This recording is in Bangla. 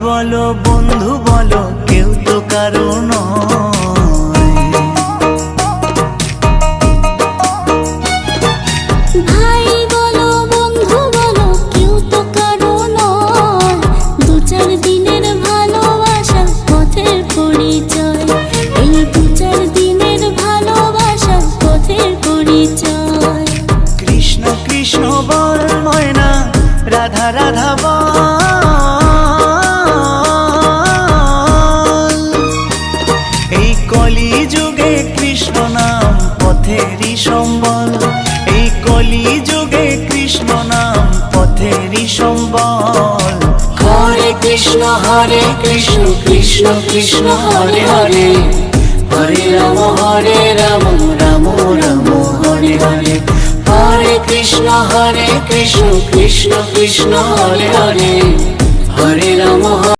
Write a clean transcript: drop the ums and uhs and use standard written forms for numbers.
বলো বন্ধু বলো, কেউ তো কারো নয়। ভাই বলো বন্ধু বলো, কেউ তো কারো নয়। দু চার দিনের ভালোবাসা পথের পরিচয়, এই দু চার দিনের ভালোবাসা পথের পরিচয়। কৃষ্ণ কৃষ্ণ বল ময়না, রাধা রাধা বল। এই কলি যুগে কৃষ্ণ নাম পথেরই সম্বল, এই কলি যুগে কৃষ্ণ নাম পথেরই সম্বল। হরে কৃষ্ণ কৃষ্ণ কৃষ্ণ হরে হরে, হরে রাম রাম রাম হরে হরে। হরে কৃষ্ণ কৃষ্ণ কৃষ্ণ হরে হরে, হরে রাম।